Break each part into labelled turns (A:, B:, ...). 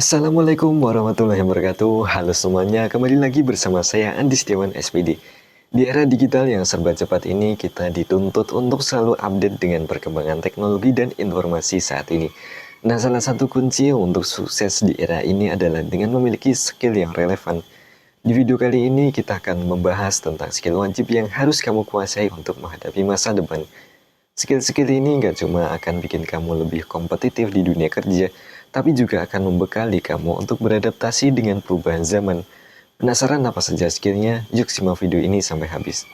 A: Assalamualaikum warahmatullahi wabarakatuh. Halo semuanya, kembali lagi bersama saya Andi Setiawan SPD. Di era digital yang serba cepat ini, kita dituntut untuk selalu update dengan perkembangan teknologi dan informasi saat ini. Nah, salah satu kunci untuk sukses di era ini adalah dengan memiliki skill yang relevan. Di video kali ini, kita akan membahas tentang skill wajib yang harus kamu kuasai untuk menghadapi masa depan. Skill-skill ini nggak cuma akan bikin kamu lebih kompetitif di dunia kerja, tapi juga akan membekali kamu untuk beradaptasi dengan perubahan zaman. Penasaran apa saja skillnya? Yuk simak video ini sampai habis.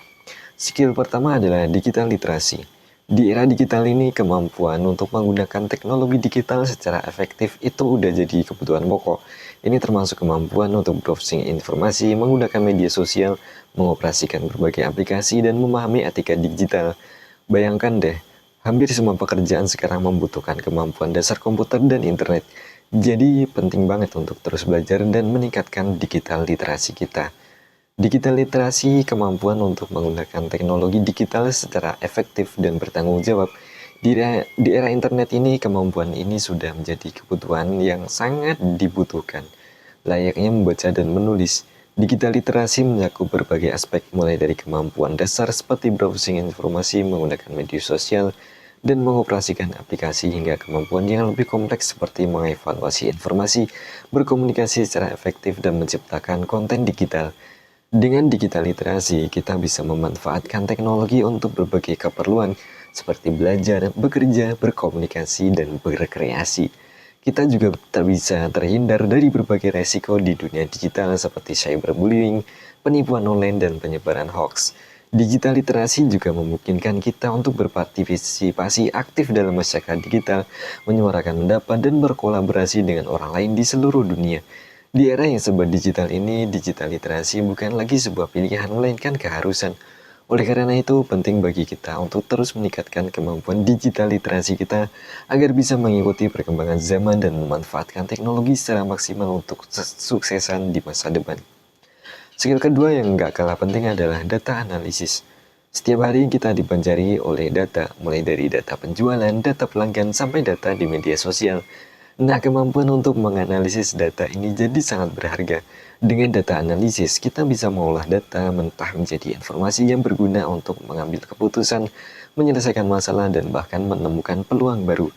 A: Skill pertama adalah digital literasi. Di era digital ini, kemampuan untuk menggunakan teknologi digital secara efektif itu udah jadi kebutuhan pokok. Ini termasuk kemampuan untuk browsing informasi, menggunakan media sosial, mengoperasikan berbagai aplikasi, dan memahami etika digital. Bayangkan deh, hampir semua pekerjaan sekarang membutuhkan kemampuan dasar komputer dan internet. Jadi penting banget untuk terus belajar dan meningkatkan digital literasi kita. Digital literasi kemampuan untuk menggunakan teknologi digital secara efektif dan bertanggung jawab. Di era internet ini, kemampuan ini sudah menjadi kebutuhan yang sangat dibutuhkan. Layaknya membaca dan menulis, digital literasi mencakup berbagai aspek mulai dari kemampuan dasar seperti browsing informasi menggunakan media sosial dan mengoperasikan aplikasi hingga kemampuan yang lebih kompleks seperti mengevaluasi informasi, berkomunikasi secara efektif dan menciptakan konten digital. Dengan digital literasi, kita bisa memanfaatkan teknologi untuk berbagai keperluan seperti belajar, bekerja, berkomunikasi, dan berkreasi. Kita juga tak bisa terhindar dari berbagai resiko di dunia digital seperti cyberbullying, penipuan online, dan penyebaran hoax. Digital literasi juga memungkinkan kita untuk berpartisipasi aktif dalam masyarakat digital, menyuarakan pendapat, dan berkolaborasi dengan orang lain di seluruh dunia. Di era yang serba digital ini, digital literasi bukan lagi sebuah pilihan, melainkan keharusan. Oleh karena itu, penting bagi kita untuk terus meningkatkan kemampuan digital literasi kita agar bisa mengikuti perkembangan zaman dan memanfaatkan teknologi secara maksimal untuk kesuksesan di masa depan. Skill kedua yang nggak kalah penting adalah data analisis. Setiap hari kita dibanjiri oleh data, mulai dari data penjualan, data pelanggan, sampai data di media sosial. Nah, kemampuan untuk menganalisis data ini jadi sangat berharga. Dengan data analisis, kita bisa mengolah data mentah menjadi informasi yang berguna untuk mengambil keputusan, menyelesaikan masalah, dan bahkan menemukan peluang baru.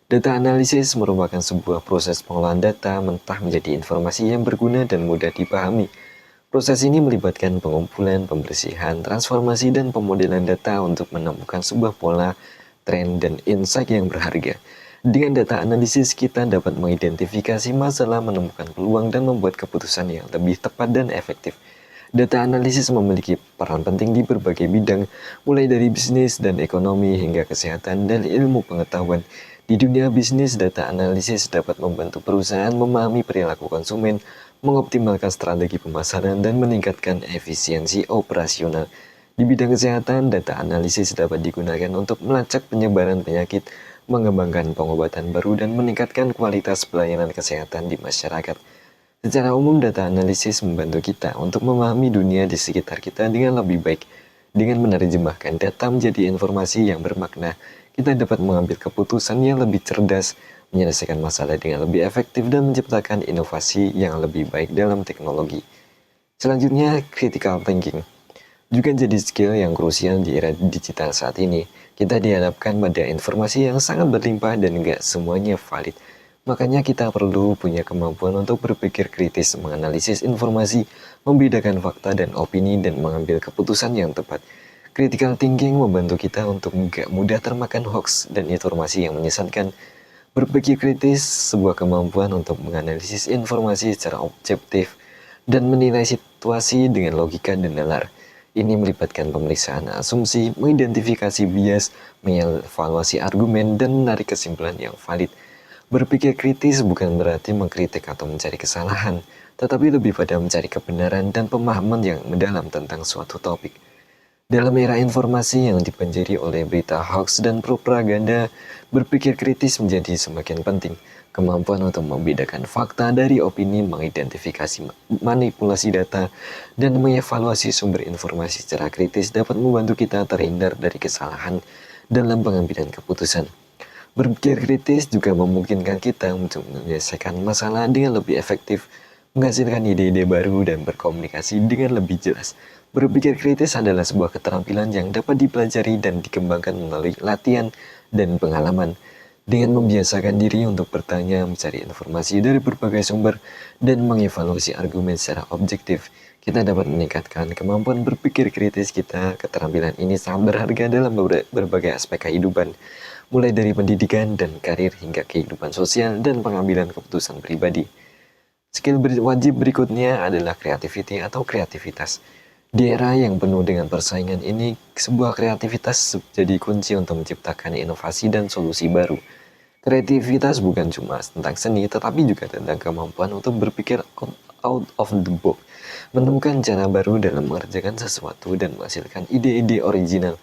A: Data analisis merupakan sebuah proses pengolahan data mentah menjadi informasi yang berguna dan mudah dipahami. Proses ini melibatkan pengumpulan, pembersihan, transformasi, dan pemodelan data untuk menemukan sebuah pola, tren, dan insight yang berharga. Dengan data analisis, kita dapat mengidentifikasi masalah, menemukan peluang, dan membuat keputusan yang lebih tepat dan efektif. Data analisis memiliki peran penting di berbagai bidang, mulai dari bisnis dan ekonomi hingga kesehatan dan ilmu pengetahuan. Di dunia bisnis, data analisis dapat membantu perusahaan memahami perilaku konsumen, mengoptimalkan strategi pemasaran, dan meningkatkan efisiensi operasional. Di bidang kesehatan, data analisis dapat digunakan untuk melacak penyebaran penyakit, mengembangkan pengobatan baru, dan meningkatkan kualitas pelayanan kesehatan di masyarakat. Secara umum, data analisis membantu kita untuk memahami dunia di sekitar kita dengan lebih baik. Dengan menerjemahkan data menjadi informasi yang bermakna, kita dapat mengambil keputusan yang lebih cerdas, menyelesaikan masalah dengan lebih efektif, dan menciptakan inovasi yang lebih baik dalam teknologi. Selanjutnya, critical thinking juga jadi skill yang krusial di era digital saat ini. Kita dihadapkan pada informasi yang sangat berlimpah dan nggak semuanya valid. Makanya kita perlu punya kemampuan untuk berpikir kritis, menganalisis informasi, membedakan fakta dan opini, dan mengambil keputusan yang tepat. Critical thinking membantu kita untuk nggak mudah termakan hoax dan informasi yang menyesatkan. Berpikir kritis, sebuah kemampuan untuk menganalisis informasi secara objektif dan menilai situasi dengan logika dan nalar. Ini melibatkan pemeriksaan asumsi, mengidentifikasi bias, mengevaluasi argumen, dan menarik kesimpulan yang valid. Berpikir kritis bukan berarti mengkritik atau mencari kesalahan, tetapi lebih pada mencari kebenaran dan pemahaman yang mendalam tentang suatu topik. Dalam era informasi yang dibanjiri oleh berita hoax dan propaganda, berpikir kritis menjadi semakin penting. Kemampuan untuk membedakan fakta dari opini, mengidentifikasi manipulasi data, dan mengevaluasi sumber informasi secara kritis dapat membantu kita terhindar dari kesalahan dalam pengambilan keputusan. Berpikir kritis juga memungkinkan kita untuk menyelesaikan masalah dengan lebih efektif, menghasilkan ide-ide baru, dan berkomunikasi dengan lebih jelas. Berpikir kritis adalah sebuah keterampilan yang dapat dipelajari dan dikembangkan melalui latihan dan pengalaman. Dengan membiasakan diri untuk bertanya, mencari informasi dari berbagai sumber, dan mengevaluasi argumen secara objektif, kita dapat meningkatkan kemampuan berpikir kritis kita. Keterampilan ini sangat berharga dalam berbagai aspek kehidupan, mulai dari pendidikan dan karir hingga kehidupan sosial dan pengambilan keputusan pribadi. Skill wajib berikutnya adalah creativity atau kreativitas. Di era yang penuh dengan persaingan ini, sebuah kreativitas jadi kunci untuk menciptakan inovasi dan solusi baru. Kreativitas bukan cuma tentang seni, tetapi juga tentang kemampuan untuk berpikir out of the box, menemukan cara baru dalam mengerjakan sesuatu dan menghasilkan ide-ide original.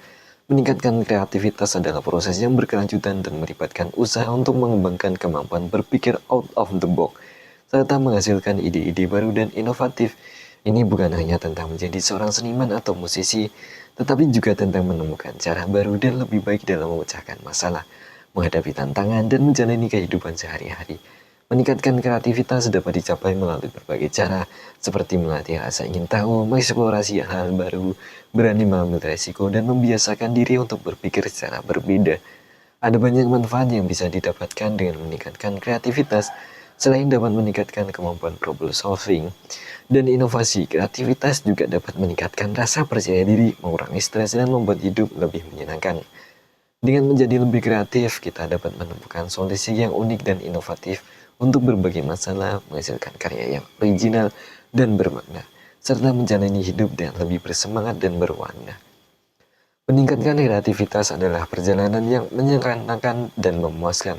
A: Meningkatkan kreativitas adalah proses yang berkelanjutan dan melibatkan usaha untuk mengembangkan kemampuan berpikir out of the box, serta menghasilkan ide-ide baru dan inovatif. Ini bukan hanya tentang menjadi seorang seniman atau musisi, tetapi juga tentang menemukan cara baru dan lebih baik dalam memecahkan masalah, menghadapi tantangan, dan menjalani kehidupan sehari-hari. Meningkatkan kreativitas dapat dicapai melalui berbagai cara, seperti melatih rasa ingin tahu, mengeksplorasi hal baru, berani mengambil resiko, dan membiasakan diri untuk berpikir secara berbeda. Ada banyak manfaat yang bisa didapatkan dengan meningkatkan kreativitas. Selain dapat meningkatkan kemampuan problem solving dan inovasi, kreativitas juga dapat meningkatkan rasa percaya diri, mengurangi stres, dan membuat hidup lebih menyenangkan. Dengan menjadi lebih kreatif, kita dapat menemukan solusi yang unik dan inovatif untuk berbagai masalah, menghasilkan karya yang original dan bermakna, serta menjalani hidup dengan lebih bersemangat dan berwarna. Meningkatkan kreativitas adalah perjalanan yang menyenangkan dan memuaskan.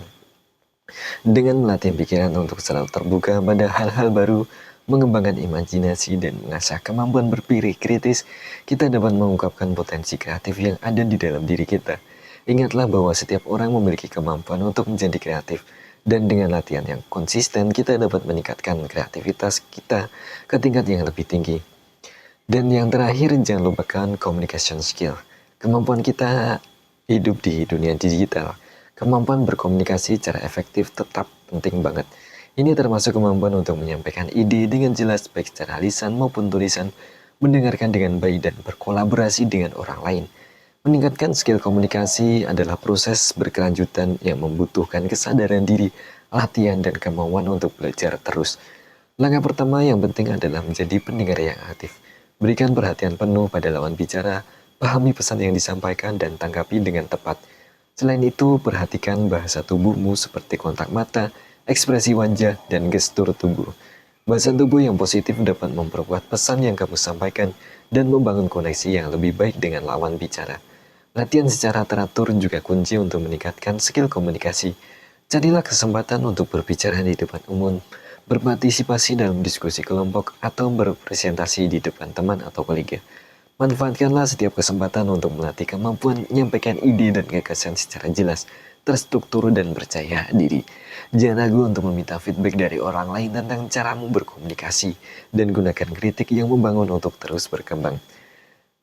A: Dengan melatih pikiran untuk selalu terbuka pada hal-hal baru, mengembangkan imajinasi, dan mengasah kemampuan berpikir kritis, kita dapat mengungkapkan potensi kreatif yang ada di dalam diri kita. Ingatlah bahwa setiap orang memiliki kemampuan untuk menjadi kreatif, dan dengan latihan yang konsisten, kita dapat meningkatkan kreativitas kita ke tingkat yang lebih tinggi. Dan yang terakhir, jangan lupakan communication skill. Kemampuan kita hidup di dunia digital. Kemampuan berkomunikasi secara efektif tetap penting banget. Ini termasuk kemampuan untuk menyampaikan ide dengan jelas baik secara lisan maupun tulisan, mendengarkan dengan baik, dan berkolaborasi dengan orang lain. Meningkatkan skill komunikasi adalah proses berkelanjutan yang membutuhkan kesadaran diri, latihan, dan kemauan untuk belajar terus. Langkah pertama yang penting adalah menjadi pendengar yang aktif. Berikan perhatian penuh pada lawan bicara, pahami pesan yang disampaikan, dan tanggapi dengan tepat. Selain itu, perhatikan bahasa tubuhmu seperti kontak mata, ekspresi wajah, dan gestur tubuh. Bahasa tubuh yang positif dapat memperkuat pesan yang kamu sampaikan dan membangun koneksi yang lebih baik dengan lawan bicara. Latihan secara teratur juga kunci untuk meningkatkan skill komunikasi. Carilah kesempatan untuk berbicara di depan umum, berpartisipasi dalam diskusi kelompok, atau berpresentasi di depan teman atau kolega. Manfaatkanlah setiap kesempatan untuk melatih kemampuan menyampaikan ide dan gagasan secara jelas, terstruktur, dan percaya diri. Jangan ragu untuk meminta feedback dari orang lain tentang caramu berkomunikasi, dan gunakan kritik yang membangun untuk terus berkembang.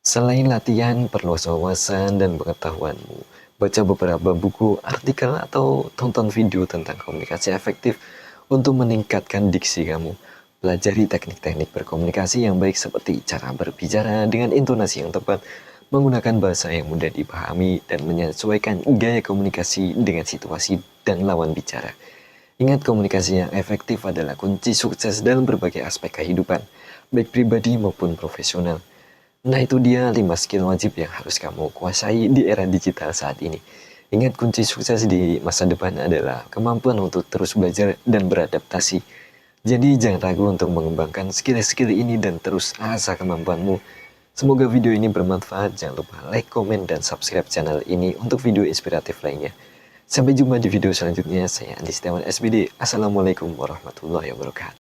A: Selain latihan, perluas wawasan dan pengetahuanmu. Baca beberapa buku, artikel, atau tonton video tentang komunikasi efektif untuk meningkatkan diksi kamu. Pelajari teknik-teknik berkomunikasi yang baik seperti cara berbicara dengan intonasi yang tepat, menggunakan bahasa yang mudah dipahami, dan menyesuaikan gaya komunikasi dengan situasi dan lawan bicara. Ingat, komunikasi yang efektif adalah kunci sukses dalam berbagai aspek kehidupan, baik pribadi maupun profesional. Nah, itu dia 5 skill wajib yang harus kamu kuasai di era digital saat ini. Ingat, kunci sukses di masa depan adalah kemampuan untuk terus belajar dan beradaptasi. Jadi jangan ragu untuk mengembangkan skill-skill ini dan terus asah kemampuanmu. Semoga video ini bermanfaat. Jangan lupa like, komen, dan subscribe channel ini untuk video inspiratif lainnya. Sampai jumpa di video selanjutnya. Saya Andi Setiawan SPD. Assalamualaikum warahmatullahi wabarakatuh.